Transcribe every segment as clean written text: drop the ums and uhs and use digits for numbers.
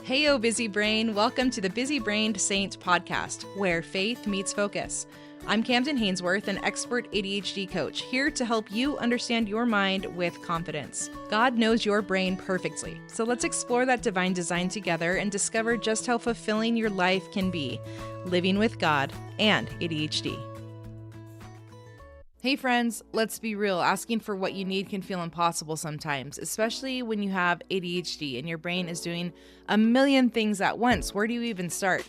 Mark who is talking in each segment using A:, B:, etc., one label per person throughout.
A: Heyo, busy brain. Welcome to the Busy Brained Saint podcast, where faith meets focus. I'm Camden Hainsworth, an expert ADHD coach, here to help you understand your mind with confidence. God knows your brain perfectly, so let's explore that divine design together and discover just how fulfilling your life can be, living with God and ADHD. Hey friends, let's be real. Asking for what you need can feel impossible sometimes, especially when you have ADHD and your brain is doing a million things at once. Where do you even start?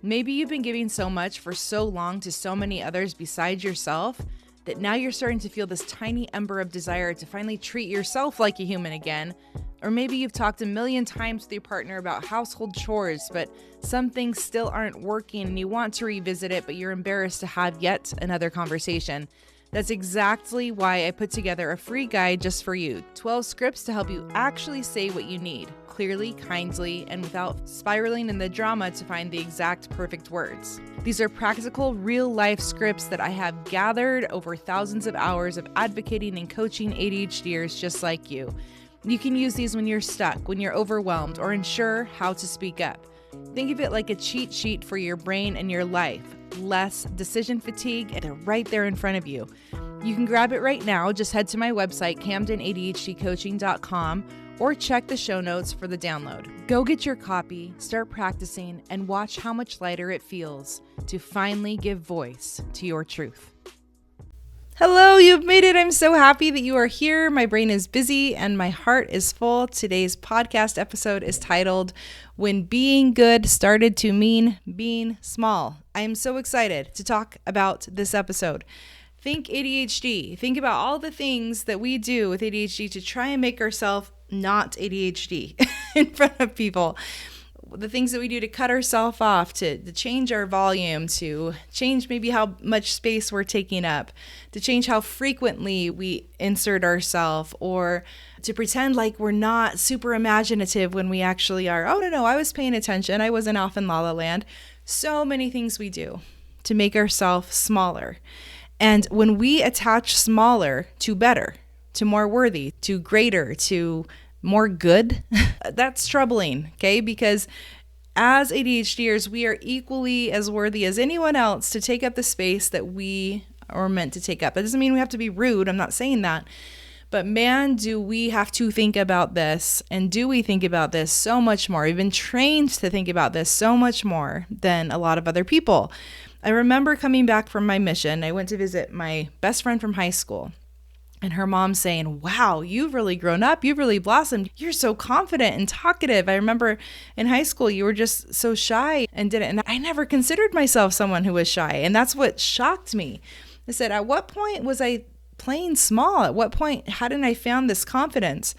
A: Maybe you've been giving so much for so long to so many others besides yourself that now you're starting to feel this tiny ember of desire to finally treat yourself like a human again. Or maybe you've talked a million times with your partner about household chores, but some things still aren't working and you want to revisit it, but you're embarrassed to have yet another conversation. That's exactly why I put together a free guide just for you. 12 scripts to help you actually say what you need, clearly, kindly, and without spiraling in the drama to find the exact perfect words. These are practical, real-life scripts that I have gathered over thousands of hours of advocating and coaching ADHDers just like you. You can use these when you're stuck, when you're overwhelmed, or unsure how to speak up. Think of it like a cheat sheet for your brain and your life. Less decision fatigue, and they're right there in front of you. You can grab it right now. Just head to my website, CamdenADHDcoaching.com, or check the show notes for the download. Go get your copy, start practicing, and watch how much lighter it feels to finally give voice to your truth. Hello, you've made it. I'm so happy that you are here. My brain is busy and my heart is full. Today's podcast episode is titled, When Being Good Started to Mean Being Small. I am so excited to talk about this episode. Think ADHD. Think about all the things that we do with ADHD to try and make ourselves not ADHD in front of people. The things that we do to cut ourselves off, to change our volume, to change maybe how much space we're taking up, to change how frequently we insert ourselves, or to pretend like we're not super imaginative when we actually are. Oh, no, I was paying attention. I wasn't off in La La Land. So many things we do to make ourselves smaller. And when we attach smaller to better, to more worthy, to greater, to more good, that's troubling, okay? Because as ADHDers, we are equally as worthy as anyone else to take up the space that we are meant to take up. That doesn't mean we have to be rude. I'm not saying that. But man, do we have to think about this, and do we think about this so much more? We've been trained to think about this so much more than a lot of other people. I remember coming back from my mission. I went to visit my best friend from high school. And her mom saying, wow, you've really grown up. You've really blossomed. You're so confident and talkative. I remember in high school, you were just so shy and didn't. And I never considered myself someone who was shy. And that's what shocked me. I said, at what point was I playing small? At what point hadn't I found this confidence?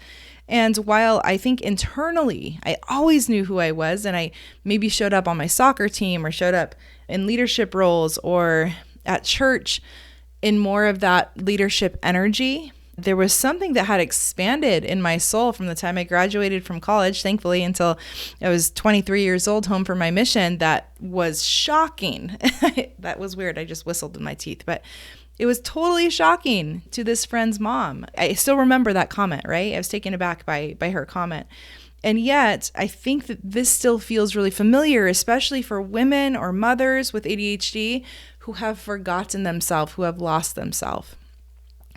A: And while I think internally, I always knew who I was, and I maybe showed up on my soccer team or showed up in leadership roles or at church, in more of that leadership energy, there was something that had expanded in my soul from the time I graduated from college, thankfully, until I was 23 years old, home for my mission. That was shocking. That was weird. I just whistled in my teeth, but it was totally shocking to this friend's mom. I still remember that comment, right? I was taken aback by her comment. And yet, I think that this still feels really familiar, especially for women or mothers with ADHD who have forgotten themselves, who have lost themselves.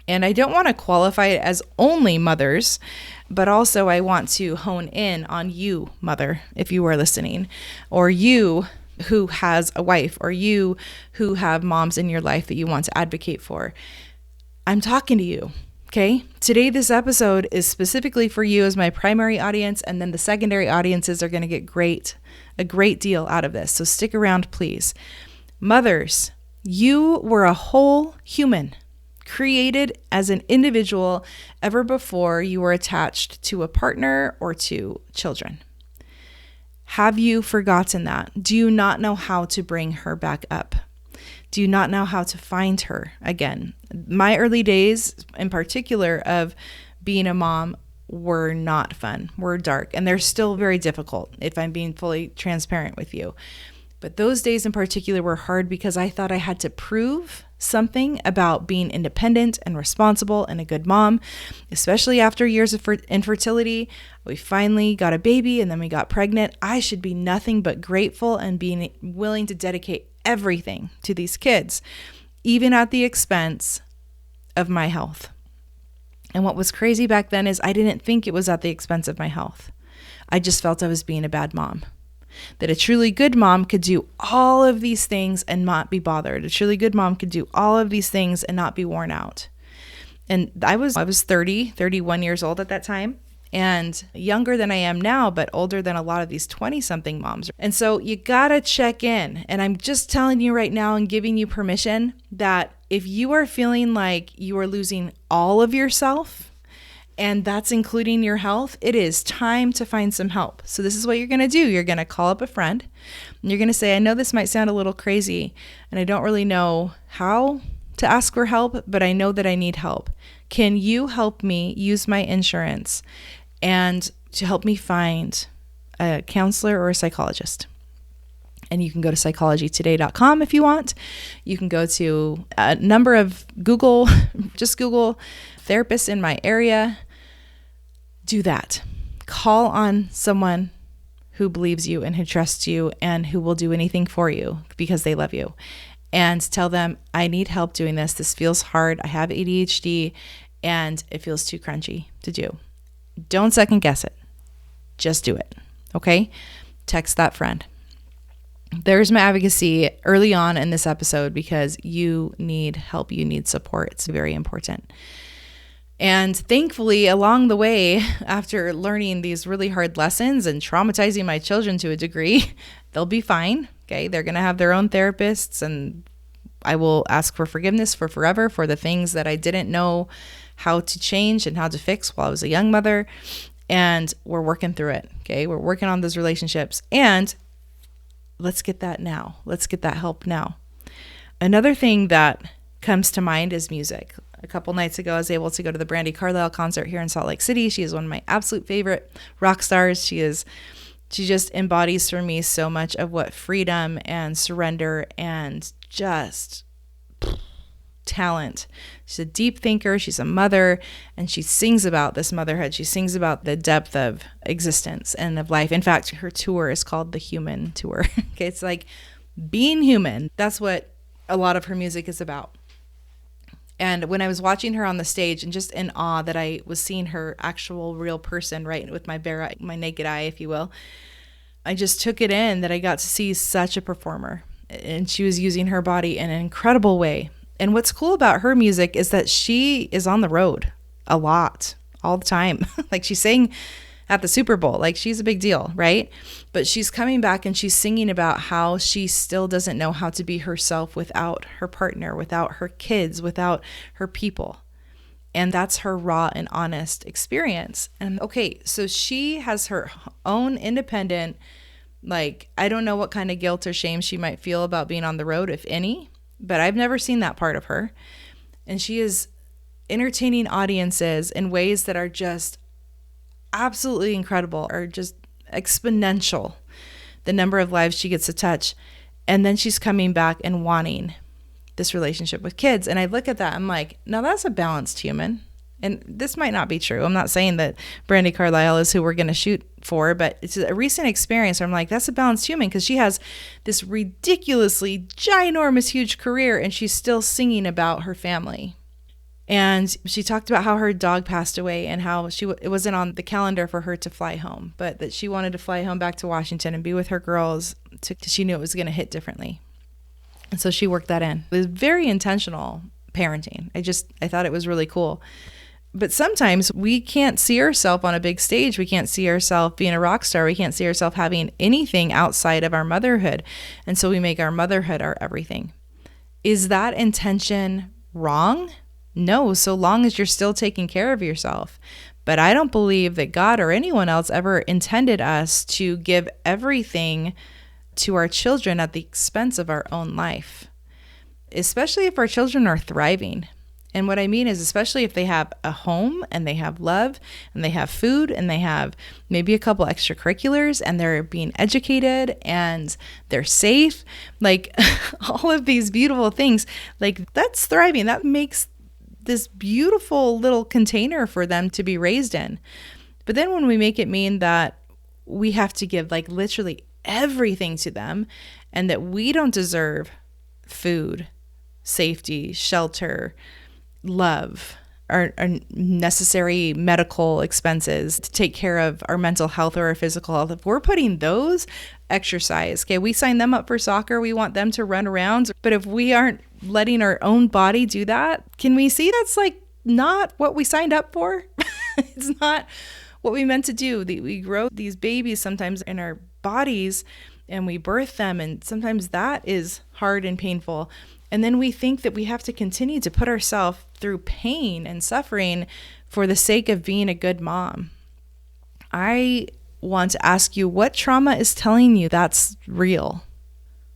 A: And I don't want to qualify it as only mothers, but also I want to hone in on you, mother, if you are listening, or you who has a wife, or you who have moms in your life that you want to advocate for. I'm talking to you. Okay, today this episode is specifically for you as my primary audience, and then the secondary audiences are going to get a great deal out of this. So stick around, please. Mothers, you were a whole human, created as an individual ever before you were attached to a partner or to children. Have you forgotten that? Do you not know how to bring her back up? Do you not know how to find her again? My early days, in particular, of being a mom were not fun, were dark, and they're still very difficult if I'm being fully transparent with you. But those days in particular were hard because I thought I had to prove something about being independent and responsible and a good mom, especially after years of infertility. We finally got a baby and then we got pregnant. I should be nothing but grateful and being willing to dedicate everything to these kids, even at the expense of my health. And what was crazy back then is I didn't think it was at the expense of my health. I just felt I was being a bad mom. That a truly good mom could do all of these things and not be bothered. A truly good mom could do all of these things and not be worn out. And I was 31 years old at that time, and younger than I am now, but older than a lot of these 20-something moms. And so you gotta check in. And I'm just telling you right now and giving you permission that if you are feeling like you are losing all of yourself, and that's including your health, it is time to find some help. So this is what you're going to do. You're going to call up a friend and you're going to say, I know this might sound a little crazy and I don't really know how to ask for help, but I know that I need help. Can you help me use my insurance and to help me find a counselor or a psychologist? And you can go to psychologytoday.com if you want. You can go to a number of just Google therapists in my area. Do that. Call on someone who believes you and who trusts you and who will do anything for you because they love you. And tell them, I need help doing this. This feels hard. I have ADHD and it feels too crunchy to do. Don't second guess it. Just do it. Okay? Text that friend. There's my advocacy early on in this episode because you need help. You need support. It's very important. And thankfully, along the way, after learning these really hard lessons and traumatizing my children to a degree, they'll be fine. Okay. They're going to have their own therapists, and I will ask for forgiveness for forever for the things that I didn't know how to change and how to fix while I was a young mother. And we're working through it. Okay. We're working on those relationships, and let's get that now. Let's get that help now. Another thing that comes to mind is music. A couple nights ago, I was able to go to the Brandi Carlile concert here in Salt Lake City. She is one of my absolute favorite rock stars. She just embodies for me so much of what freedom and surrender and just talent. She's a deep thinker. She's a mother, and she sings about this motherhood. She sings about the depth of existence and of life. In fact, her tour is called the Human Tour. Okay, it's like being human. That's what a lot of her music is about. And when I was watching her on the stage and just in awe that I was seeing her actual real person, right, with my naked eye, if you will, I just took it in that I got to see such a performer, and she was using her body in an incredible way. And what's cool about her music is that she is on the road a lot, all the time. Like she sang at the Super Bowl, like she's a big deal, right? But she's coming back and she's singing about how she still doesn't know how to be herself without her partner, without her kids, without her people. And that's her raw and honest experience. And okay, so she has her own independent, like, I don't know what kind of guilt or shame she might feel about being on the road, if any, but I've never seen that part of her. And she is entertaining audiences in ways that are just absolutely incredible, or just exponential, the number of lives she gets to touch. And then she's coming back and wanting this relationship with kids. And I look at that, I'm like, now that's a balanced human. And this might not be true. I'm not saying that Brandi Carlile is who we're going to shoot for, but it's a recent experience where I'm like, that's a balanced human, because she has this ridiculously ginormous, huge career, and she's still singing about her family. And she talked about how her dog passed away and how it wasn't on the calendar for her to fly home, but that she wanted to fly home back to Washington and be with her girls because she knew it was going to hit differently. And so she worked that in. It was very intentional parenting. I thought it was really cool. But sometimes we can't see ourselves on a big stage. We can't see ourselves being a rock star. We can't see ourselves having anything outside of our motherhood. And so we make our motherhood our everything. Is that intention wrong? No, so long as you're still taking care of yourself. But I don't believe that God or anyone else ever intended us to give everything to our children at the expense of our own life, especially if our children are thriving. And what I mean is, especially if they have a home and they have love and they have food and they have maybe a couple extracurriculars and they're being educated and they're safe, like all of these beautiful things, like that's thriving. That makes this beautiful little container for them to be raised in. But then when we make it mean that we have to give like literally everything to them and that we don't deserve food, safety, shelter, love, our necessary medical expenses to take care of our mental health or our physical health, if we're putting those, exercise, okay, we sign them up for soccer, we want them to run around, but if we aren't letting our own body do that, can we see that's like not what we signed up for? It's not what we meant to do. We grow these babies sometimes in our bodies and we birth them, and sometimes that is hard and painful. And then we think that we have to continue to put ourselves through pain and suffering for the sake of being a good mom. I want to ask you, what trauma is telling you that's real?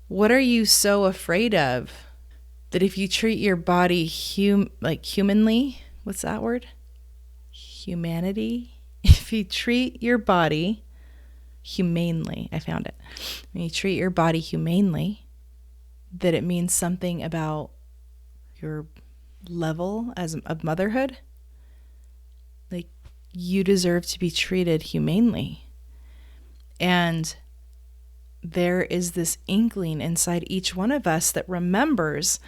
A: What are you so afraid of that if you treat your body humanly, what's that word? Humanity? If you treat your body humanely, I found it. When you treat your body humanely, that it means something about your level of motherhood. Like, you deserve to be treated humanely. And there is this inkling inside each one of us that remembers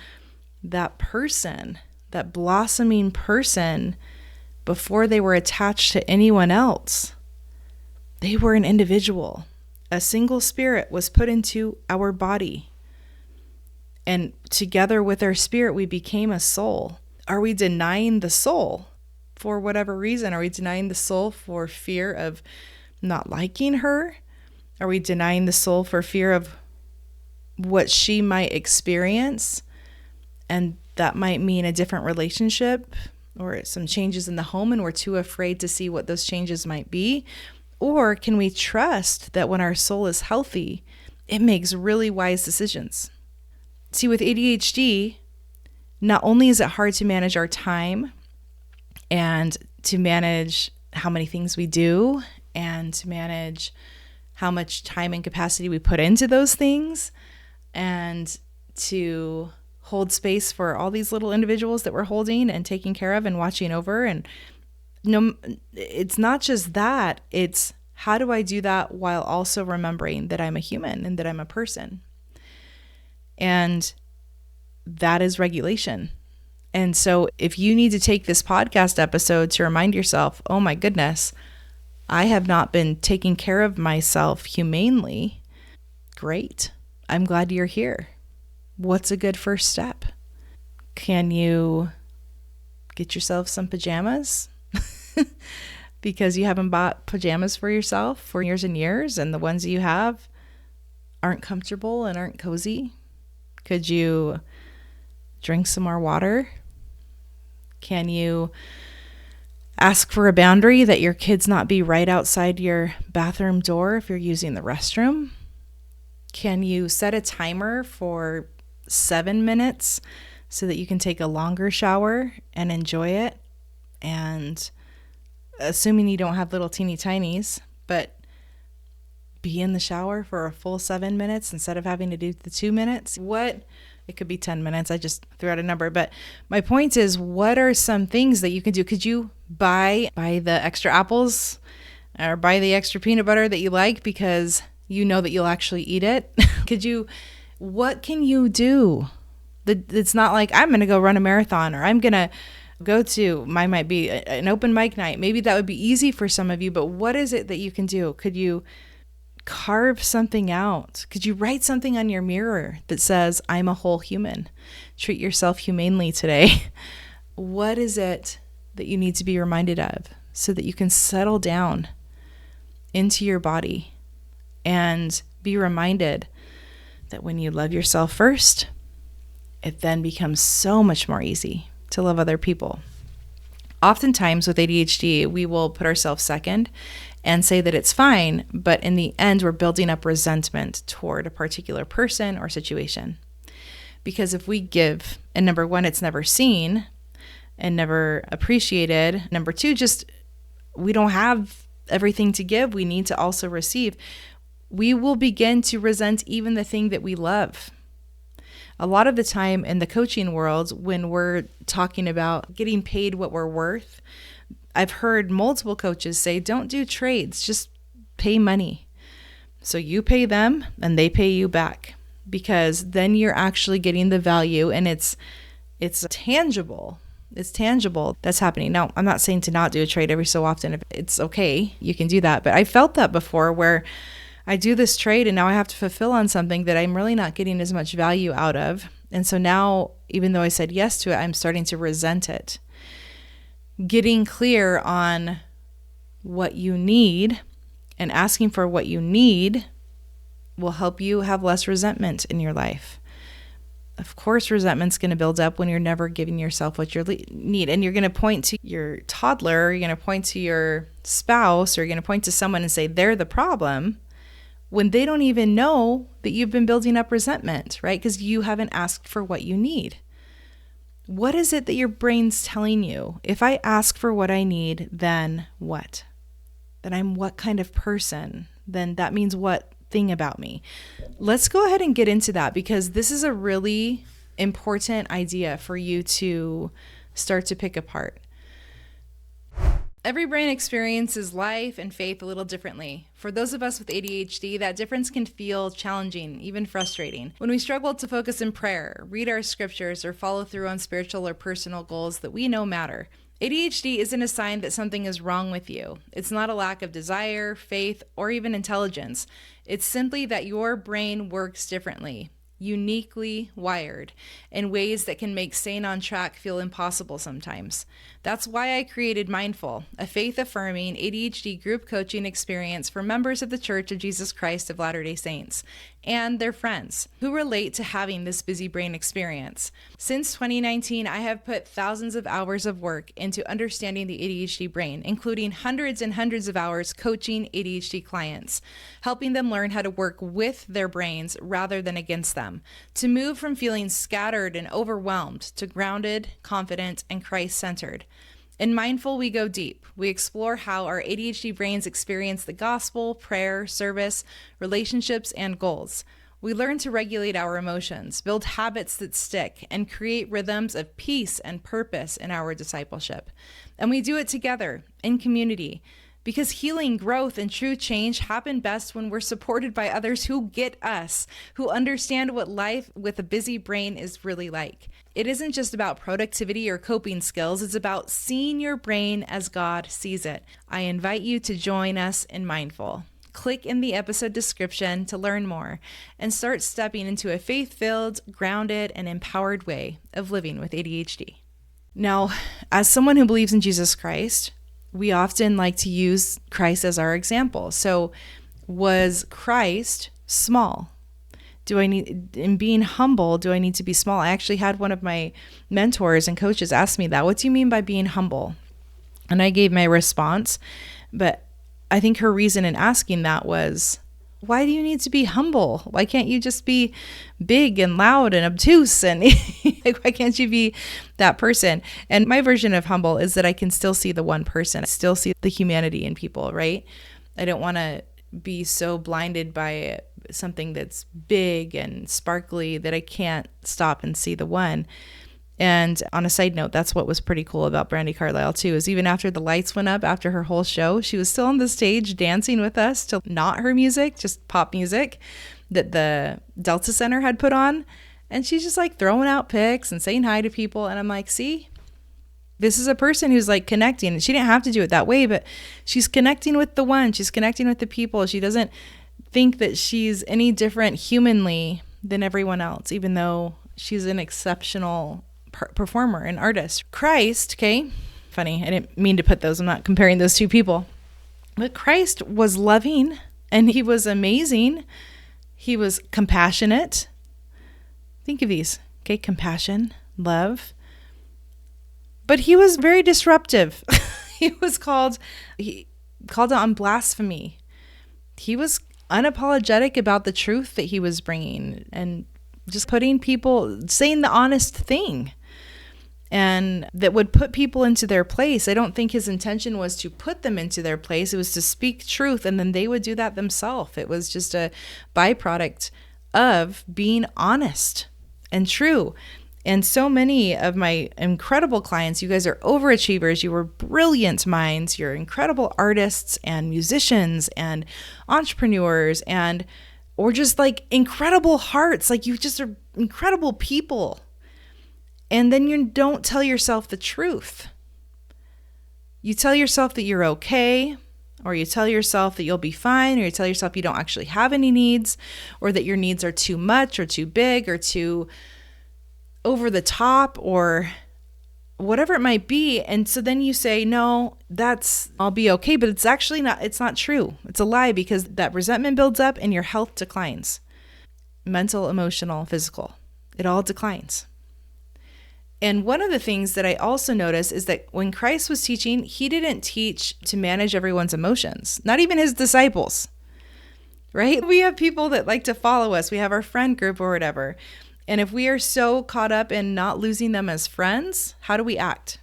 A: that person, that blossoming person, before they were attached to anyone else. They were an individual. A single spirit was put into our body. And together with our spirit, we became a soul. Are we denying the soul for whatever reason? Are we denying the soul for fear of not liking her? Are we denying the soul for fear of what she might experience? And that might mean a different relationship or some changes in the home, and we're too afraid to see what those changes might be? Or can we trust that when our soul is healthy, it makes really wise decisions? See, with ADHD, not only is it hard to manage our time and to manage how many things we do and to manage how much time and capacity we put into those things and to hold space for all these little individuals that we're holding and taking care of and watching over. And no, it's not just that, it's how do I do that while also remembering that I'm a human and that I'm a person? And that is regulation. And so if you need to take this podcast episode to remind yourself, oh my goodness, I have not been taking care of myself humanely, great. I'm glad you're here. What's a good first step? Can you get yourself some pajamas? Because you haven't bought pajamas for yourself for years and years, and the ones you have aren't comfortable and aren't cozy. Could you drink some more water? Can you ask for a boundary that your kids not be right outside your bathroom door if you're using the restroom? Can you set a timer for 7 minutes so that you can take a longer shower and enjoy it? And assuming you don't have little teeny tinies, but be in the shower for a full 7 minutes instead of having to do the 2 minutes. It could be 10 minutes. I just threw out a number. But my point is, what are some things that you can do? Could you buy the extra apples or buy the extra peanut butter that you like because you know that you'll actually eat it? What can you do? It's not like I'm going to go run a marathon or I'm going to go to, might be an open mic night. Maybe that would be easy for some of you, but what is it that you can do? Could you carve something out? Could you write something on your mirror that says, I'm a whole human? Treat yourself humanely today. What is it that you need to be reminded of so that you can settle down into your body and be reminded that when you love yourself first, it then becomes so much more easy to love other people. Oftentimes with ADHD, we will put ourselves second and say that it's fine, but in the end, we're building up resentment toward a particular person or situation. Because if we give, and number one, it's never seen, and never appreciated. Number two, just we don't have everything to give. We need to also receive. We will begin to resent even the thing that we love. A lot of the time in the coaching world, when we're talking about getting paid what we're worth, I've heard multiple coaches say, don't do trades, just pay money. So you pay them and they pay you back, because then you're actually getting the value, and it's tangible. It's tangible that's happening. Now, I'm not saying to not do a trade every so often. If it's okay, you can do that. But I felt that before, where I do this trade and now I have to fulfill on something that I'm really not getting as much value out of. And so now, even though I said yes to it, I'm starting to resent it. Getting clear on what you need and asking for what you need will help you have less resentment in your life. Of course, resentment's going to build up when you're never giving yourself what you need. And you're going to point to your toddler, or you're going to point to your spouse, or you're going to point to someone and say they're the problem, when they don't even know that you've been building up resentment, right? Because you haven't asked for what you need. What is it that your brain's telling you? If I ask for what I need, then what? Then I'm what kind of person? Then that means what thing about me? Let's go ahead and get into that, because this is a really important idea for you to start to pick apart. Every brain experiences life and faith a little differently. For those of us with ADHD, that difference can feel challenging, even frustrating. When we struggle to focus in prayer, read our scriptures, or follow through on spiritual or personal goals that we know matter, ADHD isn't a sign that something is wrong with you. It's not a lack of desire, faith, or even intelligence. It's simply that your brain works differently, uniquely wired, in ways that can make staying on track feel impossible sometimes. That's why I created Mindful, a faith-affirming ADHD group coaching experience for members of the Church of Jesus Christ of Latter-day Saints and their friends who relate to having this busy brain experience. Since 2019, I have put thousands of hours of work into understanding the ADHD brain, including hundreds and hundreds of hours coaching ADHD clients, helping them learn how to work with their brains rather than against them, to move from feeling scattered and overwhelmed to grounded, confident, and Christ-centered. In Mindful, we go deep. We explore how our ADHD brains experience the gospel, prayer, service, relationships, and goals. We learn to regulate our emotions, build habits that stick, and create rhythms of peace and purpose in our discipleship. And we do it together, in community, because healing, growth, and true change happen best when we're supported by others who get us, who understand what life with a busy brain is really like. It isn't just about productivity or coping skills. It's about seeing your brain as God sees it. I invite you to join us in Mindful. Click in the episode description to learn more and start stepping into a faith-filled, grounded, and empowered way of living with ADHD. Now, as someone who believes in Jesus Christ, we often like to use Christ as our example. So, was Christ small? In being humble, do I need to be small? I actually had one of my mentors and coaches ask me that. What do you mean by being humble? And I gave my response, but I think her reason in asking that was, why do you need to be humble? Why can't you just be big and loud and obtuse? And why can't you be that person? And my version of humble is that I can still see the one person. I still see the humanity in people, right? I don't want to be so blinded by something that's big and sparkly that I can't stop and see the one. And on a side note, that's what was pretty cool about Brandi Carlile too, is even after the lights went up after her whole show, she was still on the stage dancing with us to not her music, just pop music that the Delta Center had put on. And she's just like throwing out pics and saying hi to people. And I'm like, see, this is a person who's like connecting. And she didn't have to do it that way, but she's connecting with the one. She's connecting with the people. She doesn't think that she's any different humanly than everyone else, even though she's an exceptional performer and artist. Christ, okay, funny, I didn't mean to put those, I'm not comparing those two people, but Christ was loving and he was amazing. He was compassionate. Think of these, okay, compassion, love, but he was very disruptive. He called on blasphemy. He was unapologetic about the truth that he was bringing and just putting people, saying the honest thing. and that would put people into their place. I don't think his intention was to put them into their place. It was to speak truth, and then they would do that themselves. It was just a byproduct of being honest and true. And so many of my incredible clients, you guys are overachievers. You were brilliant minds. You're incredible artists and musicians and entrepreneurs, and or just like incredible hearts. Like you just are incredible people. And then you don't tell yourself the truth. You tell yourself that you're okay, or you tell yourself that you'll be fine, or you tell yourself you don't actually have any needs, or that your needs are too much or too big or too over the top or whatever it might be. And so then you say, no, I'll be okay. But it's actually not, it's not true. It's a lie, because that resentment builds up and your health declines. Mental, emotional, physical, it all declines. And one of the things that I also noticed is that when Christ was teaching, he didn't teach to manage everyone's emotions, not even his disciples, right? We have people that like to follow us. We have our friend group or whatever. And if we are so caught up in not losing them as friends, how do we act?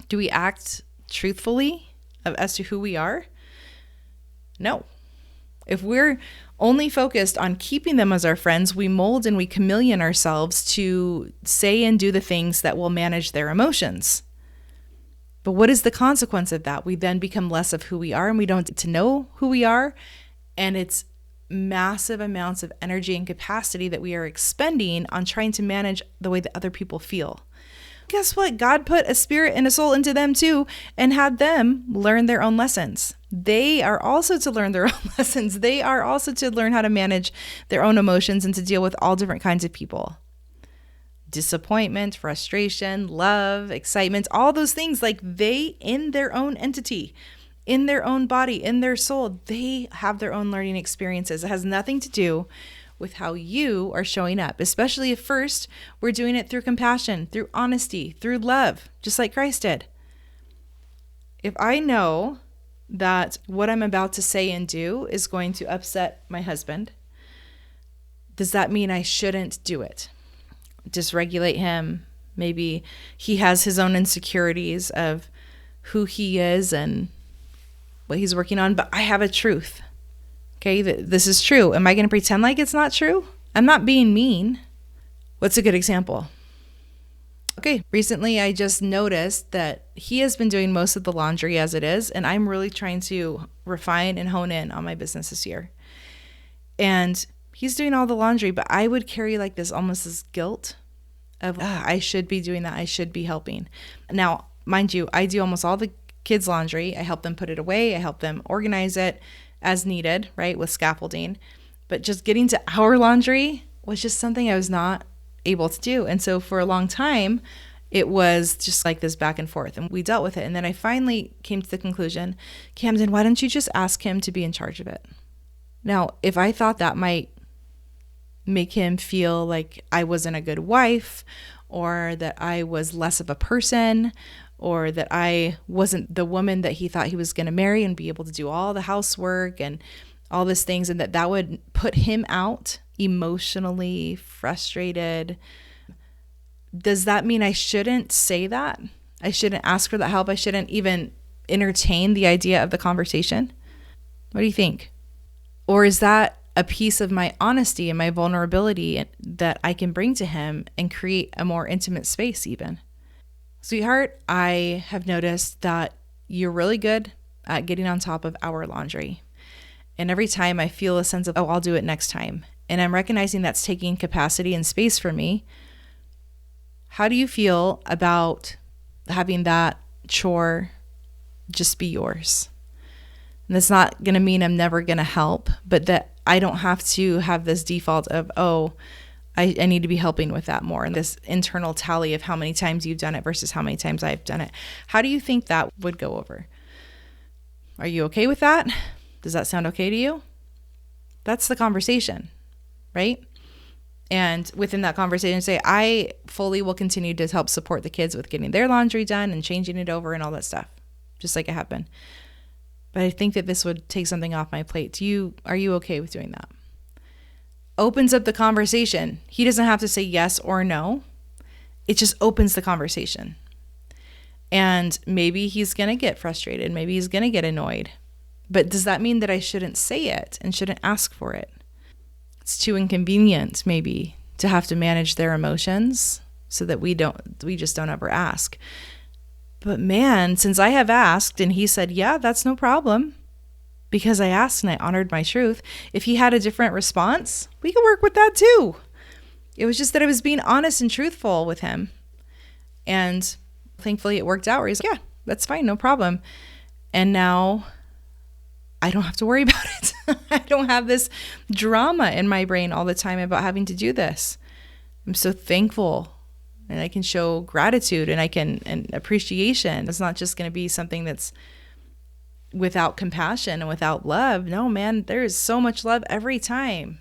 A: Do we act truthfully as to who we are? No. If we're only focused on keeping them as our friends, we mold and we chameleon ourselves to say and do the things that will manage their emotions. But what is the consequence of that? We then become less of who we are, and we don't get to know who we are. And it's massive amounts of energy and capacity that we are expending on trying to manage the way that other people feel. Guess what? God put a spirit and a soul into them too, and had them learn their own lessons. They are also to learn their own lessons. They are also to learn how to manage their own emotions and to deal with all different kinds of people. Disappointment, frustration, love, excitement, all those things, like they, in their own entity, in their own body, in their soul, they have their own learning experiences. It has nothing to do with how you are showing up, especially if first we're doing it through compassion, through honesty, through love, just like Christ did. If I know that what I'm about to say and do is going to upset my husband, does that mean I shouldn't do it? Dysregulate him? Maybe he has his own insecurities of who he is and what he's working on, but I have a truth. Okay, this is true. Am I going to pretend like it's not true? I'm not being mean. What's a good example? Okay, recently I just noticed that he has been doing most of the laundry as it is, and I'm really trying to refine and hone in on my business this year. And he's doing all the laundry, but I would carry like this almost this guilt of, I should be doing that. I should be helping. Now, mind you, I do almost all the kids' laundry. I help them put it away. I help them organize it as needed, right, with scaffolding. But just getting to our laundry was just something I was not able to do. And so for a long time, it was just like this back and forth, and we dealt with it. And then I finally came to the conclusion, Camden, why don't you just ask him to be in charge of it? Now, if I thought that might make him feel like I wasn't a good wife, or that I was less of a person, or that I wasn't the woman that he thought he was going to marry and be able to do all the housework and all these things, and that would put him out emotionally frustrated, does that mean I shouldn't say that? I shouldn't ask for that help? I shouldn't even entertain the idea of the conversation? What do you think? Or is that a piece of my honesty and my vulnerability that I can bring to him and create a more intimate space even? Sweetheart, I have noticed that you're really good at getting on top of our laundry. And every time I feel a sense of, I'll do it next time. And I'm recognizing that's taking capacity and space for me. How do you feel about having that chore just be yours? And that's not going to mean I'm never going to help, but that I don't have to have this default of, I need to be helping with that more. And this internal tally of how many times you've done it versus how many times I've done it. How do you think that would go over? Are you okay with that? Does that sound okay to you? That's the conversation, right? And within that conversation, say, I fully will continue to help support the kids with getting their laundry done and changing it over and all that stuff, just like it had been. But I think that this would take something off my plate. Are you okay with doing that? Opens up the conversation. He doesn't have to say yes or no. it just opens the conversation. And maybe he's going to get frustrated. Maybe he's going to get annoyed. But does that mean that I shouldn't say it and shouldn't ask for it? It's too inconvenient, maybe, to have to manage their emotions so that we just don't ever ask. But man, since I have asked and he said, yeah, that's no problem, because I asked and I honored my truth. If he had a different response, we could work with that too. It was just that I was being honest and truthful with him. And thankfully it worked out where he's like, yeah, that's fine, no problem. And now I don't have to worry about it. I don't have this drama in my brain all the time about having to do this. I'm so thankful, and I can show gratitude and appreciation. It's not just going to be something that's without compassion and without love. No, man, there is so much love every time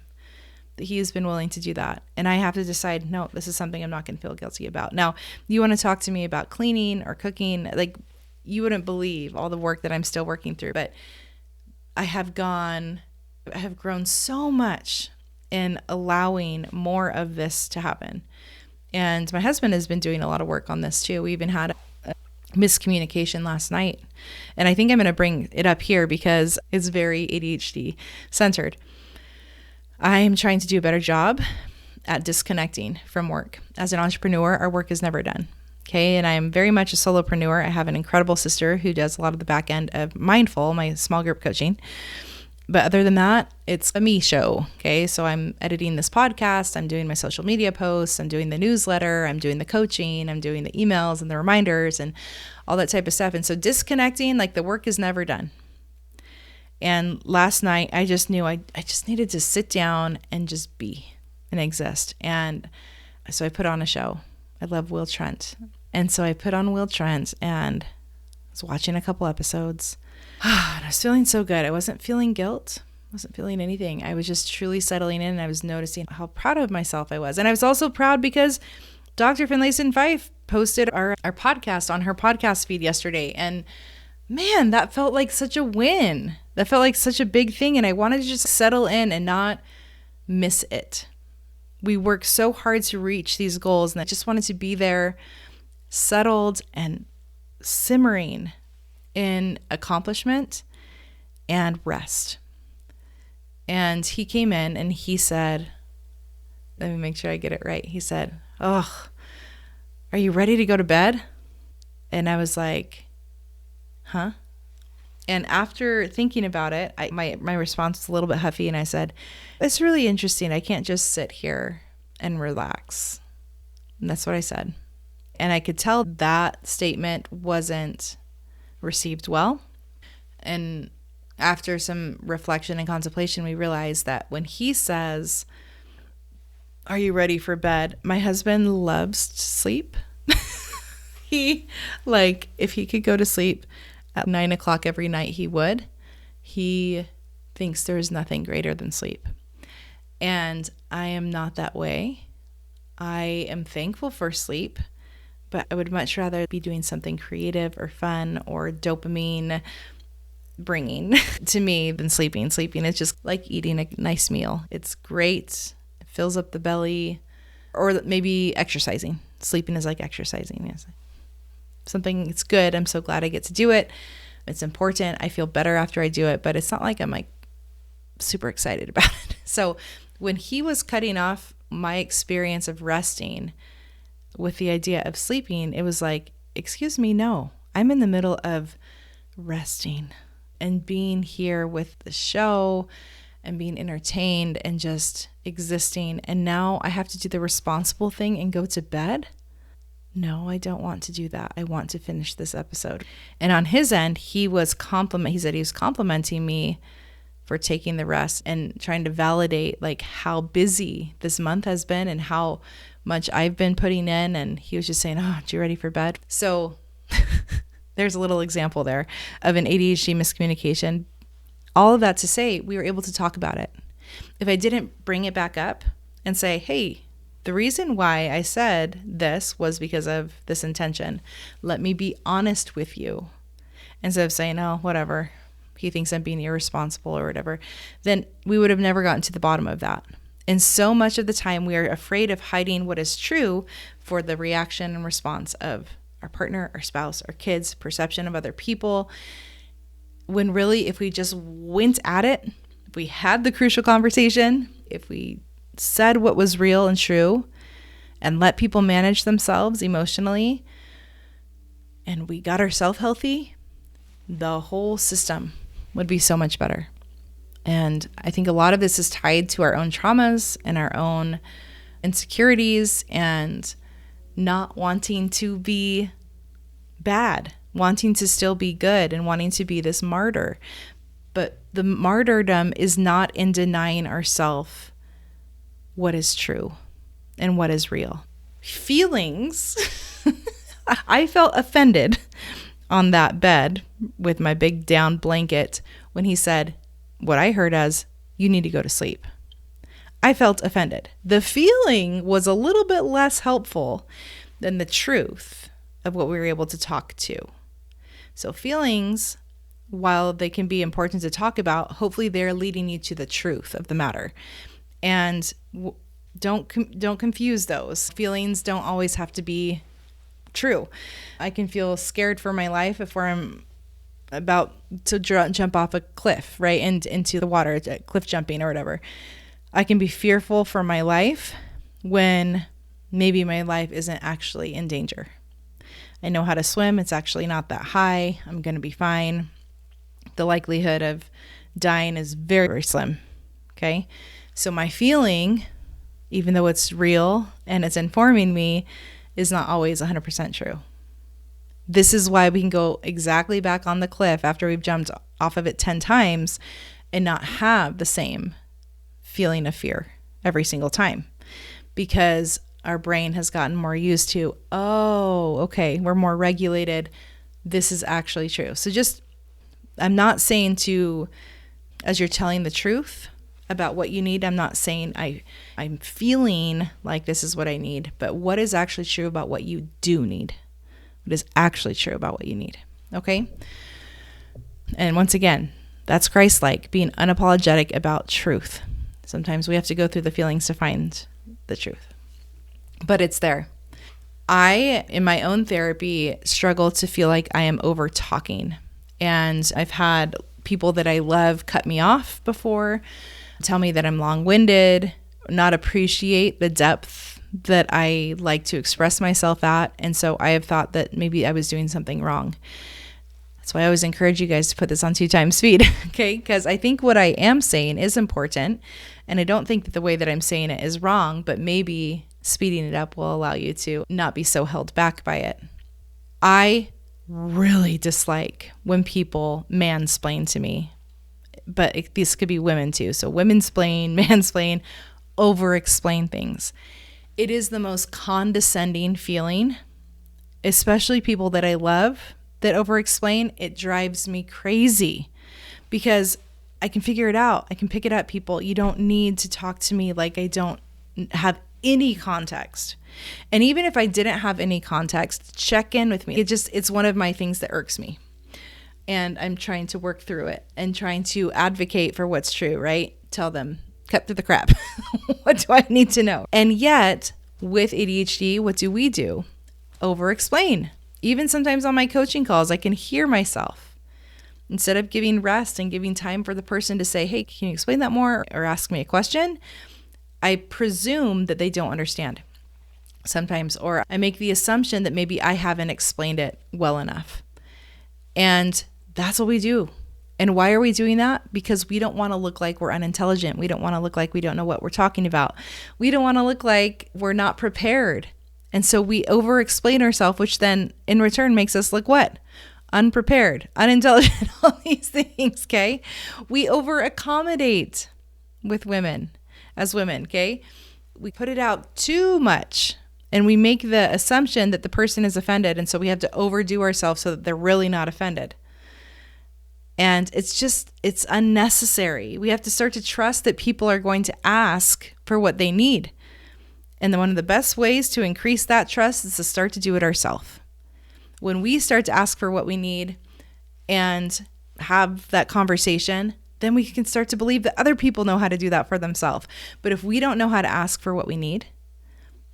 A: that he has been willing to do that. And I have to decide, no, this is something I'm not going to feel guilty about. Now, you want to talk to me about cleaning or cooking, like you wouldn't believe all the work that I'm still working through, but I have grown so much in allowing more of this to happen. And my husband has been doing a lot of work on this too. We even had a miscommunication last night. And I think I'm going to bring it up here because it's very ADHD centered. I'm trying to do a better job at disconnecting from work. As an entrepreneur, our work is never done. Okay. And I am very much a solopreneur. I have an incredible sister who does a lot of the back end of Mindful, my small group coaching. But other than that, it's a me show. Okay. So I'm editing this podcast. I'm doing my social media posts. I'm doing the newsletter. I'm doing the coaching. I'm doing the emails and the reminders and all that type of stuff. And so disconnecting, like the work is never done. And last night I just knew I just needed to sit down and just be and exist. And so I put on a show. I love Will Trent. And so I put on Will Trent and I was watching a couple episodes. And I was feeling so good. I wasn't feeling guilt. I wasn't feeling anything. I was just truly settling in, and I was noticing how proud of myself I was. And I was also proud because Dr. Finlayson Fife posted our podcast on her podcast feed yesterday. And man, that felt like such a win. That felt like such a big thing. And I wanted to just settle in and not miss it. We work so hard to reach these goals, and I just wanted to be there, settled and simmering in accomplishment and rest. And he came in and he said, let me make sure I get it right. He said, "Oh, are you ready to go to bed?" And I was like, huh? And after thinking about it, my response was a little bit huffy, and I said, "It's really interesting. I can't just sit here and relax." And that's what I said. And I could tell that statement wasn't received well. And after some reflection and contemplation, we realized that when he says, "Are you ready for bed?" My husband loves to sleep. If he could go to sleep at 9 o'clock every night, he would. He thinks there is nothing greater than sleep. And I am not that way. I am thankful for sleep, but I would much rather be doing something creative or fun or dopamine bringing to me than sleeping. Sleeping is just like eating a nice meal. It's great. It fills up the belly. Or maybe exercising. Sleeping is like exercising. Yes. Something, it's good. I'm so glad I get to do it. It's important. I feel better after I do it, but it's not like I'm like super excited about it. So when he was cutting off my experience of resting with the idea of sleeping, it was like, excuse me, no, I'm in the middle of resting and being here with the show and being entertained and just existing. And now I have to do the responsible thing and go to bed. No, I don't want to do that. I want to finish this episode. And on his end, he said he was complimenting me for taking the rest and trying to validate like how busy this month has been and how much I've been putting in. And he was just saying, "Oh, are you ready for bed?" So there's a little example there of an ADHD miscommunication. All of that to say, we were able to talk about it. If I didn't bring it back up and say, "Hey, the reason why I said this was because of this intention. Let me be honest with you," instead of saying, "Oh, whatever, he thinks I'm being irresponsible or whatever," then we would have never gotten to the bottom of that. And so much of the time we are afraid of hiding what is true for the reaction and response of our partner, our spouse, our kids, perception of other people. When really, if we just went at it, if we had the crucial conversation, if we said what was real and true and let people manage themselves emotionally, and we got ourselves healthy, the whole system would be so much better. And I think a lot of this is tied to our own traumas and our own insecurities and not wanting to be bad, wanting to still be good and wanting to be this martyr. But the martyrdom is not in denying ourselves what is true and what is real. Feelings, I felt offended on that bed with my big down blanket when he said what I heard as, you need to go to sleep. I felt offended. The feeling was a little bit less helpful than the truth of what we were able to talk to. So feelings, while they can be important to talk about, hopefully they're leading you to the truth of the matter. And don't confuse those. Feelings don't always have to be true. I can feel scared for my life if I'm about to jump off a cliff, right, and into the water, cliff jumping or whatever. I can be fearful for my life when maybe my life isn't actually in danger. I know how to swim. It's actually not that high. I'm going to be fine. The likelihood of dying is very, very slim. Okay. So my feeling, even though it's real and it's informing me, is not always 100% true. This is why we can go exactly back on the cliff after we've jumped off of it 10 times and not have the same feeling of fear every single time, because our brain has gotten more used to, oh, okay, we're more regulated. This is actually true. So I'm not saying to, as you're telling the truth about what you need, I'm not saying I'm feeling like this is what I need, but what is actually true about what you do need? What is actually true about what you need? Okay? And once again, that's Christlike, being unapologetic about truth. Sometimes we have to go through the feelings to find the truth, but it's there. I, in my own therapy, struggle to feel like I am over talking. And I've had people that I love cut me off before, tell me that I'm long-winded, not appreciate the depth that I like to express myself at. And so I have thought that maybe I was doing something wrong. That's why I always encourage you guys to put this on 2 times speed, okay? Because I think what I am saying is important, and I don't think that the way that I'm saying it is wrong, but maybe speeding it up will allow you to not be so held back by it. I really dislike when people mansplain to me, but this could be women too. So women-splain, mansplain, over-explain things. It is the most condescending feeling, especially people that I love that over-explain. It drives me crazy because I can figure it out. I can pick it up, people. You don't need to talk to me like I don't have any context. And even if I didn't have any context, check in with me. It's one of my things that irks me. And I'm trying to work through it and trying to advocate for what's true, right? Tell them, cut through the crap. What do I need to know? And yet, with ADHD, what do? Over-explain. Even sometimes on my coaching calls, I can hear myself. Instead of giving rest and giving time for the person to say, hey, can you explain that more? Or ask me a question, I presume that they don't understand sometimes, or I make the assumption that maybe I haven't explained it well enough. And that's what we do. And why are we doing that? Because we don't want to look like we're unintelligent. We don't want to look like we don't know what we're talking about. We don't want to look like we're not prepared. And so we over-explain ourselves, which then in return makes us look what? Unprepared, unintelligent, all these things, okay? We over-accommodate with women as women, okay? We put it out too much and we make the assumption that the person is offended. And so we have to overdo ourselves so that they're really not offended. And it's unnecessary. We have to start to trust that people are going to ask for what they need. And then one of the best ways to increase that trust is to start to do it ourselves. When we start to ask for what we need and have that conversation, then we can start to believe that other people know how to do that for themselves. But if we don't know how to ask for what we need,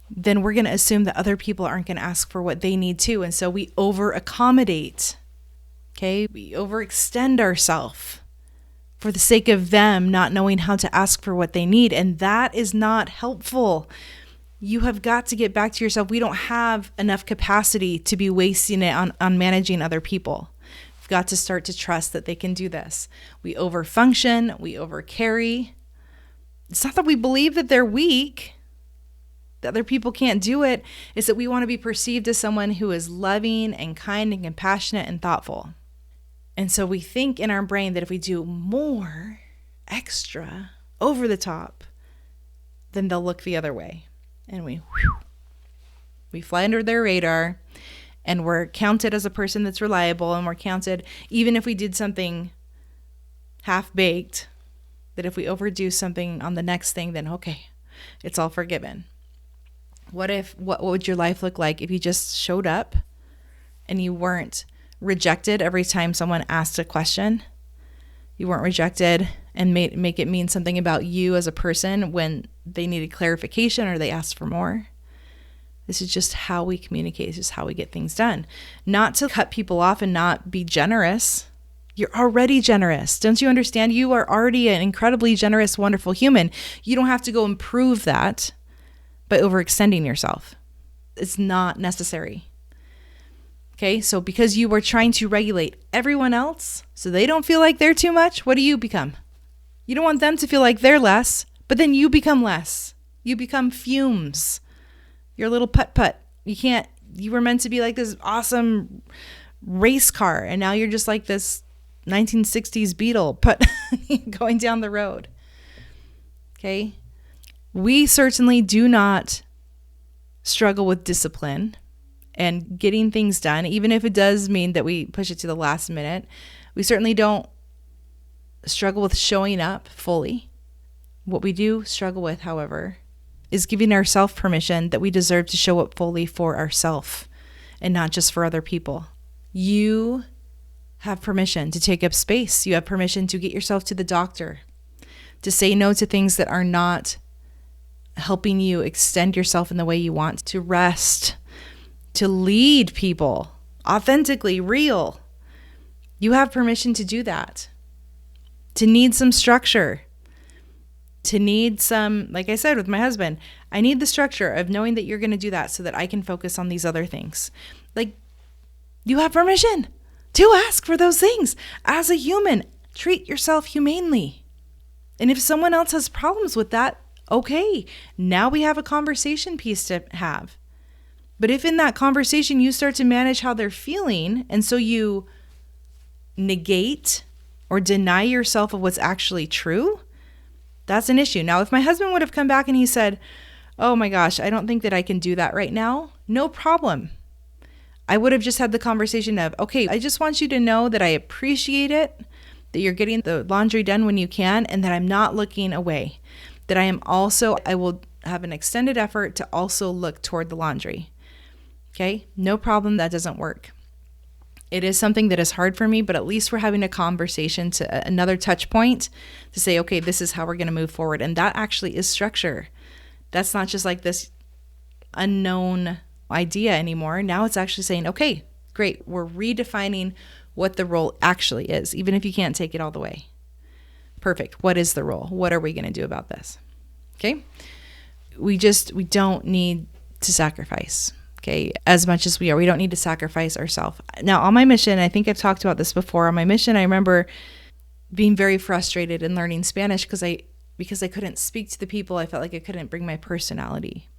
A: then we're going to assume that other people aren't going to ask for what they need too. And so we over accommodate. Okay. We overextend ourselves for the sake of them not knowing how to ask for what they need. And that is not helpful. You have got to get back to yourself. We don't have enough capacity to be wasting it on managing other people. We've got to start to trust that they can do this. We overfunction, we overcarry. It's not that we believe that they're weak, that other people can't do it. It's that we want to be perceived as someone who is loving and kind and compassionate and thoughtful. And so we think in our brain that if we do more, extra, over the top, then they'll look the other way. And we fly under their radar, and we're counted as a person that's reliable, and we're counted, even if we did something half-baked, that if we overdo something on the next thing, then okay, it's all forgiven. What would your life look like if you just showed up and you weren't rejected every time someone asked a question? You weren't rejected and make it mean something about you as a person when they needed clarification or they asked for more. This is just how we communicate. It's just how we get things done. Not to cut people off and not be generous. You're already generous. Don't you understand? You are already an incredibly generous, wonderful human. You don't have to go improve that by overextending yourself. It's not necessary. Okay, so because you were trying to regulate everyone else so they don't feel like they're too much, what do you become? You don't want them to feel like they're less, but then you become less. You become fumes. You're a little putt-putt. You were meant to be like this awesome race car, and now you're just like this 1960s Beetle going down the road. Okay? We certainly do not struggle with discipline and getting things done, even if it does mean that we push it to the last minute. We certainly don't struggle with showing up fully. What we do struggle with, however, is giving ourselves permission that we deserve to show up fully for ourselves and not just for other people. You have permission to take up space. You have permission to get yourself to the doctor, to say no to things that are not helping you extend yourself in the way you want, to rest, to lead people authentically, real. You have permission to do that, to need some structure, to need some, like I said with my husband, I need the structure of knowing that you're going to do that so that I can focus on these other things. Like, you have permission to ask for those things. As a human, treat yourself humanely. And if someone else has problems with that, okay, now we have a conversation piece to have. But if in that conversation you start to manage how they're feeling, and so you negate or deny yourself of what's actually true, that's an issue. Now, if my husband would have come back and he said, oh my gosh, I don't think that I can do that right now, no problem. I would have just had the conversation of, okay, I just want you to know that I appreciate it, that you're getting the laundry done when you can, and that I'm not looking away. That I will have an extended effort to also look toward the laundry. Okay, no problem, that doesn't work. It is something that is hard for me, but at least we're having a conversation to another touch point to say, okay, this is how we're going to move forward. And that actually is structure. That's not just like this unknown idea anymore. Now it's actually saying, okay, great. We're redefining what the role actually is, even if you can't take it all the way. Perfect. What is the role? What are we going to do about this? Okay. We don't need to sacrifice. Okay. As much as we don't need to sacrifice ourselves. Now on my mission, I think I've talked about this before. On my mission, I remember being very frustrated in learning Spanish because I couldn't speak to the people. I felt like I couldn't bring my personality.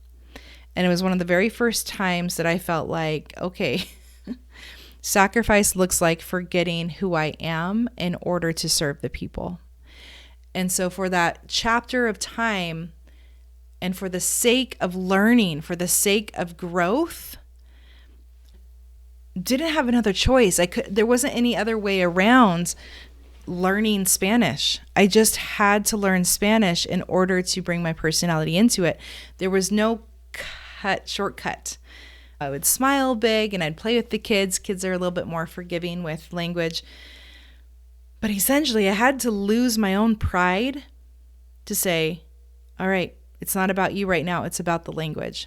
A: And it was one of the very first times that I felt like, okay, sacrifice looks like forgetting who I am in order to serve the people. And so for that chapter of time, and for the sake of learning, for the sake of growth, didn't have another choice. There wasn't any other way around learning Spanish. I just had to learn Spanish in order to bring my personality into it. There was no shortcut. I would smile big and I'd play with the kids. Kids are a little bit more forgiving with language. But essentially, I had to lose my own pride to say, all right, it's not about you right now. It's about the language.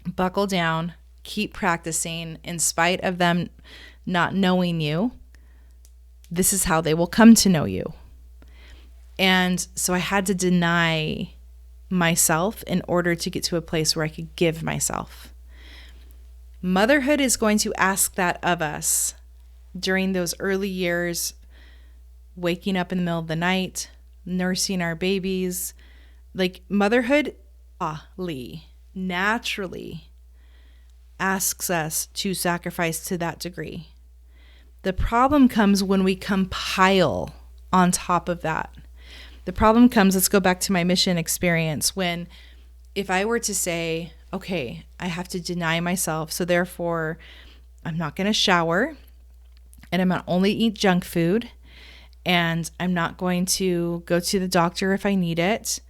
A: Buckle down, keep practicing in spite of them not knowing you. This is how they will come to know you. And so I had to deny myself in order to get to a place where I could give myself. Motherhood is going to ask that of us during those early years, waking up in the middle of the night, nursing our babies. Like motherhood naturally asks us to sacrifice to that degree. The problem comes when we compile on top of that. The problem comes, let's go back to my mission experience, when if I were to say, okay, I have to deny myself, so therefore I'm not going to shower and I'm going to only eat junk food and I'm not going to go to the doctor if I need it,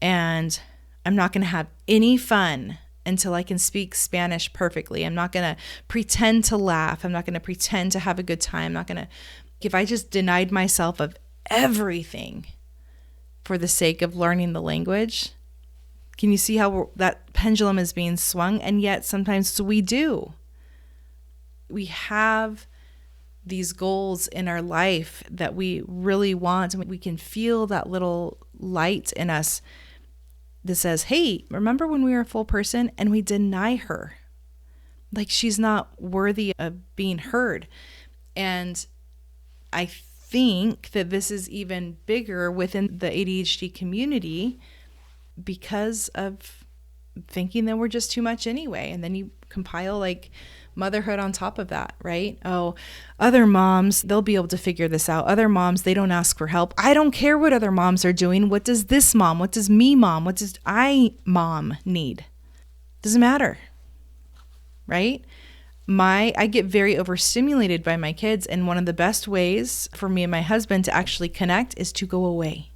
A: and I'm not going to have any fun until I can speak Spanish perfectly. I'm not going to pretend to laugh. I'm not going to pretend to have a good time. I'm not going to, if I just denied myself of everything for the sake of learning the language, can you see how that pendulum is being swung? And yet sometimes we do. We have these goals in our life that we really want, and we can feel that little light in us that says, hey, remember when we were a full person? And we deny her. Like she's not worthy of being heard. And I think that this is even bigger within the ADHD community because of thinking that we're just too much anyway. And then you compile like motherhood on top of that, right? Oh, other moms, they'll be able to figure this out. Other moms, they don't ask for help. I don't care what other moms are doing. What does this mom, what does me mom, what does I mom need? Doesn't matter, right? I get very overstimulated by my kids, and one of the best ways for me and my husband to actually connect is to go away.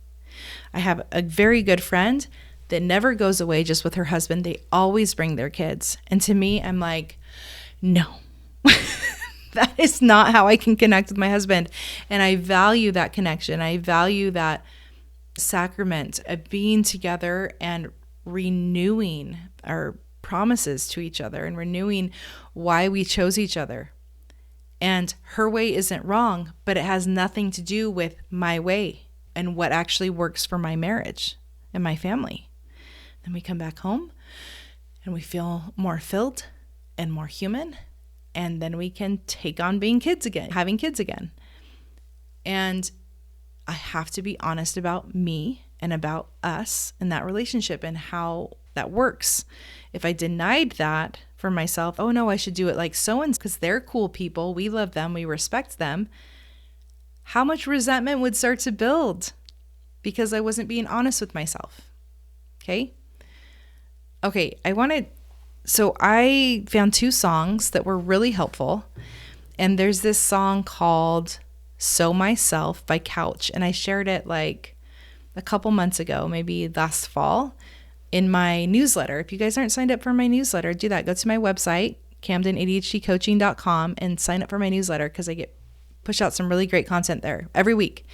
A: I have a very good friend that never goes away just with her husband. They always bring their kids. And to me, I'm like, no, that is not how I can connect with my husband. And I value that connection. I value that sacrament of being together and renewing our promises to each other and renewing why we chose each other. And her way isn't wrong, but it has nothing to do with my way and what actually works for my marriage and my family. Then we come back home and we feel more filled and more human, and then we can take on being kids again, having kids again. And I have to be honest about me and about us in that relationship and how that works. If I denied that for myself, oh no, I should do it like so-and-so because they're cool people, we love them, we respect them, how much resentment would start to build because I wasn't being honest with myself. Okay, so I found 2 songs that were really helpful. And there's this song called So Myself by Couch. And I shared it like a couple months ago, maybe last fall, in my newsletter. If you guys aren't signed up for my newsletter, do that. Go to my website, CamdenADHDcoaching.com, and sign up for my newsletter because I push out some really great content there every week.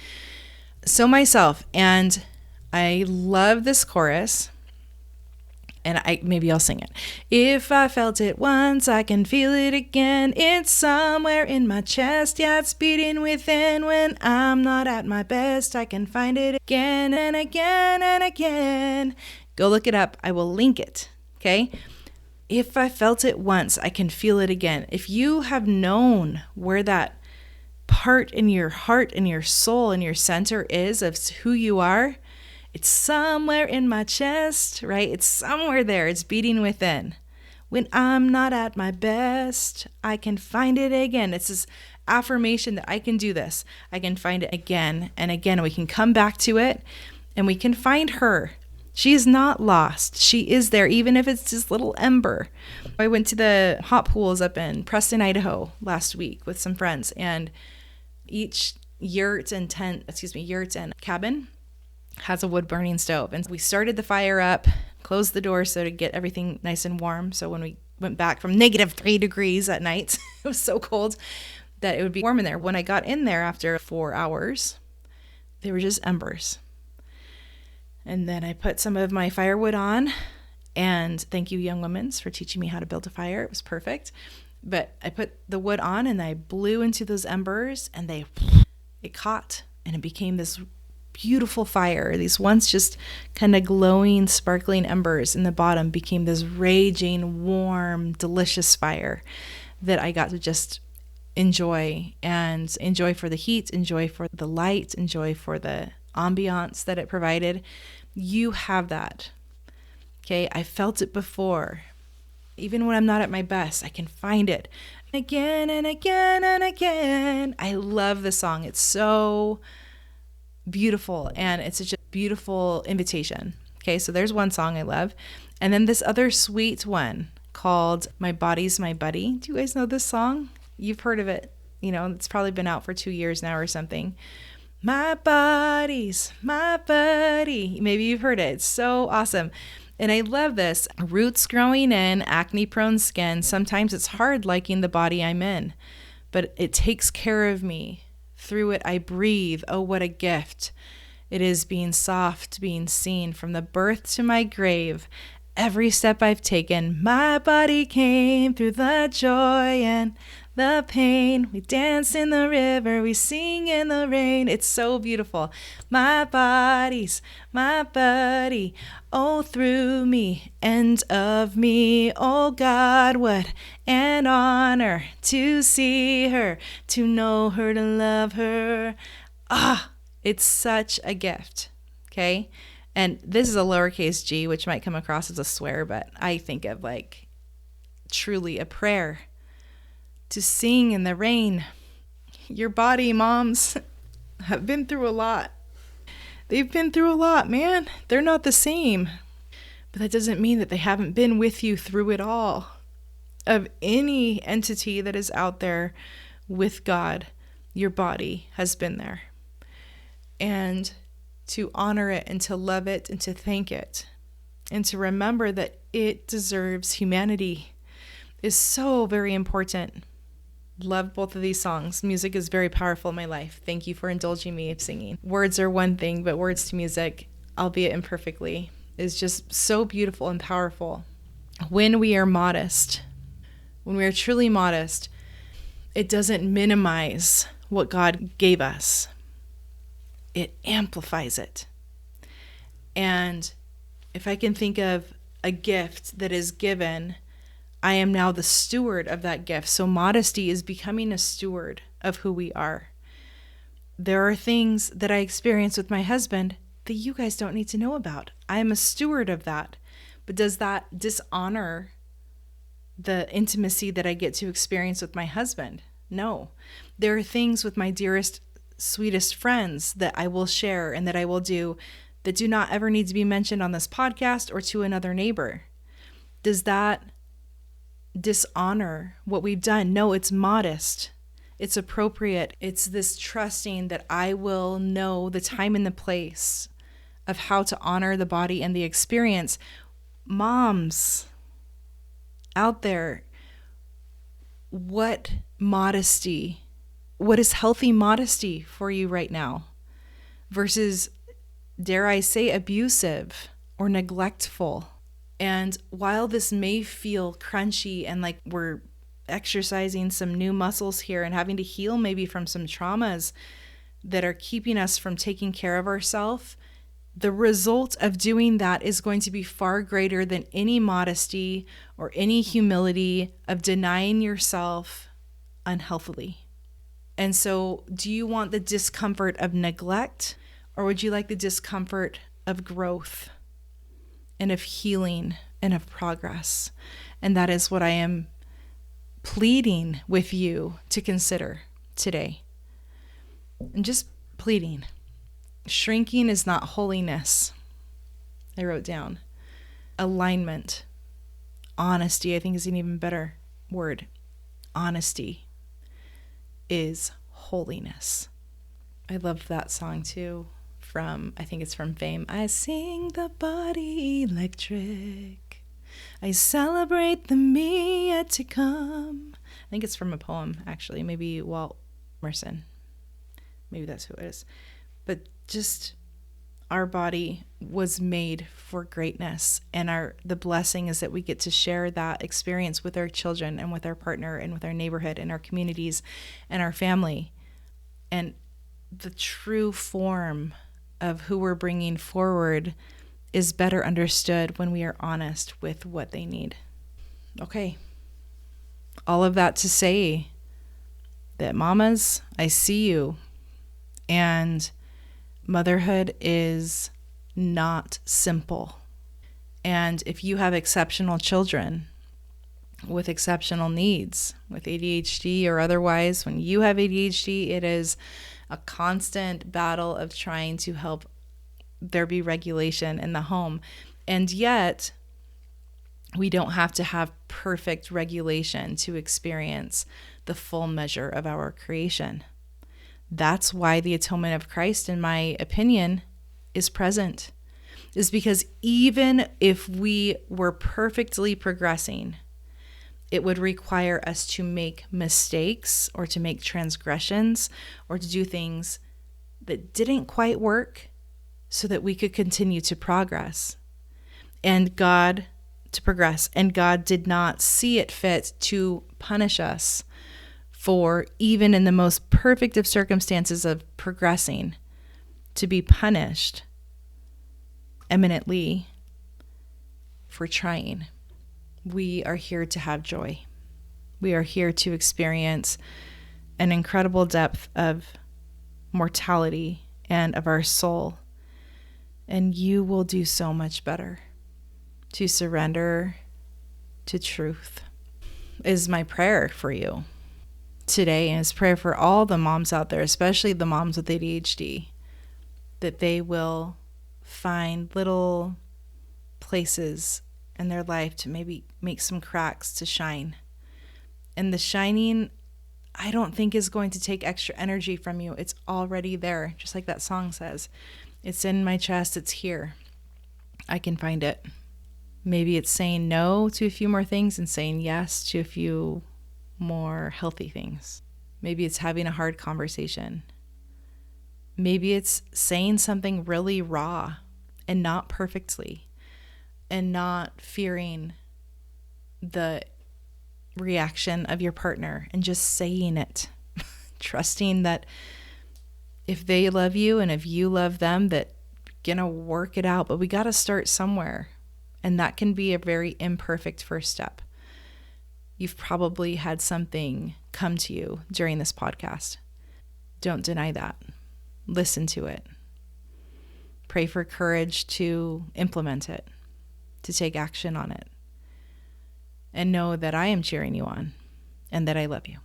A: So Myself. And I love this chorus. And maybe I'll sing it. If I felt it once, I can feel it again. It's somewhere in my chest, yeah, it's beating within. When I'm not at my best, I can find it again and again and again. Go look it up. I will link it, okay? If I felt it once, I can feel it again. If you have known where that part in your heart and your soul and your center is of who you are, it's somewhere in my chest, right? It's somewhere there. It's beating within. When I'm not at my best, I can find it again. It's this affirmation that I can do this. I can find it again and again. We can come back to it and we can find her. She is not lost. She is there, even if it's this little ember. I went to the hot pools up in Preston, Idaho last week with some friends, and each yurt and cabin has a wood burning stove. And we started the fire up, closed the door so to get everything nice and warm. So when we went back from -3 degrees at night, it was so cold, that it would be warm in there. When I got in there after 4 hours, they were just embers. And then I put some of my firewood on, and thank you, Young Women's, for teaching me how to build a fire. It was perfect. But I put the wood on and I blew into those embers, and it caught, and it became this beautiful fire. These once just kind of glowing, sparkling embers in the bottom became this raging, warm, delicious fire that I got to just enjoy, and enjoy for the heat, enjoy for the light, enjoy for the ambiance that it provided. You have that. Okay, I felt it before. Even when I'm not at my best, I can find it again and again and again. I love the song. It's so beautiful, and it's such a beautiful invitation. Okay, so there's one song I love. And then this other sweet one called My Body's My Buddy. Do you guys know this song? You've heard of it. You know, it's probably been out for 2 years now or something. My body's my buddy. Maybe you've heard it. It's so awesome. And I love this. Roots growing in, acne-prone skin. Sometimes it's hard liking the body I'm in, but it takes care of me. Through it, I breathe. Oh, what a gift. It is being soft, being seen from the birth to my grave. Every step I've taken, my body came through the joy and the pain. We dance in the river, we sing in the rain. It's so beautiful. My body's my buddy. Oh, through me and of me. Oh, God, what an honor to see her, to know her, to love her. It's such a gift. Okay. And this is a lowercase g, which might come across as a swear, but I think of like truly a prayer to sing in the rain. Your body, moms, have been through a lot. They've been through a lot, man. They're not the same. But that doesn't mean that they haven't been with you through it all. Of any entity that is out there with God, your body has been there. And to honor it and to love it and to thank it and to remember that it deserves humanity is so very important. Love both of these songs. Music is very powerful in my life. Thank you for indulging me of singing. Words are one thing, but words to music, albeit imperfectly, is just so beautiful and powerful. When we are modest, when we are truly modest, it doesn't minimize what God gave us. It amplifies it. And if I can think of a gift that is given, I am now the steward of that gift. So modesty is becoming a steward of who we are. There are things that I experience with my husband that you guys don't need to know about. I am a steward of that. But does that dishonor the intimacy that I get to experience with my husband? No. There are things with my dearest, sweetest friends that I will share and that I will do that do not ever need to be mentioned on this podcast or to another neighbor. Does that dishonor what we've done? No, it's modest. It's appropriate. It's this trusting that I will know the time and the place of how to honor the body and the experience. Moms out there, what modesty, what is healthy modesty for you right now versus, dare I say, abusive or neglectful? And while this may feel crunchy and like we're exercising some new muscles here and having to heal maybe from some traumas that are keeping us from taking care of ourselves, the result of doing that is going to be far greater than any modesty or any humility of denying yourself unhealthily. And so, do you want the discomfort of neglect, or would you like the discomfort of growth and of healing and of progress? And that is what I am pleading with you to consider today. And just pleading. Shrinking is not holiness. I wrote down. Alignment. Honesty, I think, is an even better word. Honesty is holiness. I love that song too. I think it's from Fame. I sing the body electric. I celebrate the me yet to come. think it's from a poem, actually. Maybe Walt Emerson. Maybe that's who it is. But just our body was made for greatness, and the blessing is that we get to share that experience with our children and with our partner and with our neighborhood and our communities and our family. And the true form of who we're bringing forward is better understood when we are honest with what they need. Okay. All of that to say that, mamas, I see you. And motherhood is not simple. And if you have exceptional children with exceptional needs, with ADHD or otherwise, when you have ADHD, it is a constant battle of trying to help there be regulation in the home. And yet, we don't have to have perfect regulation to experience the full measure of our creation. That's why the atonement of Christ, in my opinion, is present. Is because even if we were perfectly progressing, it would require us to make mistakes or to make transgressions or to do things that didn't quite work so that we could continue to progress. And God did not see it fit to punish us for, even in the most perfect of circumstances of progressing, to be punished eminently for trying. We are here to have joy. We are here to experience an incredible depth of mortality and of our soul. And you will do so much better to surrender to truth, is my prayer for you today, and it's prayer for all the moms out there, especially the moms with ADHD, that they will find little places in their life to maybe make some cracks to shine. And the shining, I don't think, is going to take extra energy from you. It's already there, just like that song says. It's in my chest. It's here. I can find it. Maybe it's saying no to a few more things and saying yes to a few more healthy things. Maybe it's having a hard conversation. Maybe it's saying something really raw and not perfectly, and not fearing the reaction of your partner and just saying it, trusting that if they love you and if you love them, that you're gonna work it out. But we got to start somewhere, and that can be a very imperfect first step. You've probably had something come to you during this podcast. Don't deny that. Listen to it. Pray for courage to implement it, to take action on it. And know that I am cheering you on and that I love you.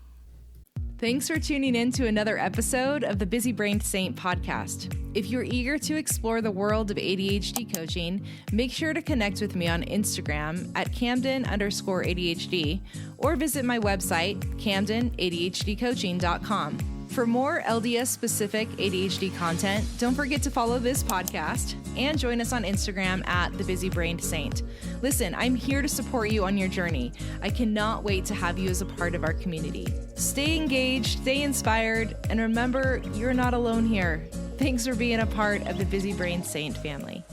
A: Thanks for tuning in to another episode of the Busy Brained Saint podcast. If you're eager to explore the world of ADHD coaching, make sure to connect with me on Instagram at Camden_ADHD or visit my website, CamdenADHDcoaching.com. For more LDS-specific ADHD content, don't forget to follow this podcast and join us on Instagram at The Busy Brained Saint. Listen, I'm here to support you on your journey. I cannot wait to have you as a part of our community. Stay engaged, stay inspired, and remember, you're not alone here. Thanks for being a part of the Busy Brained Saint family.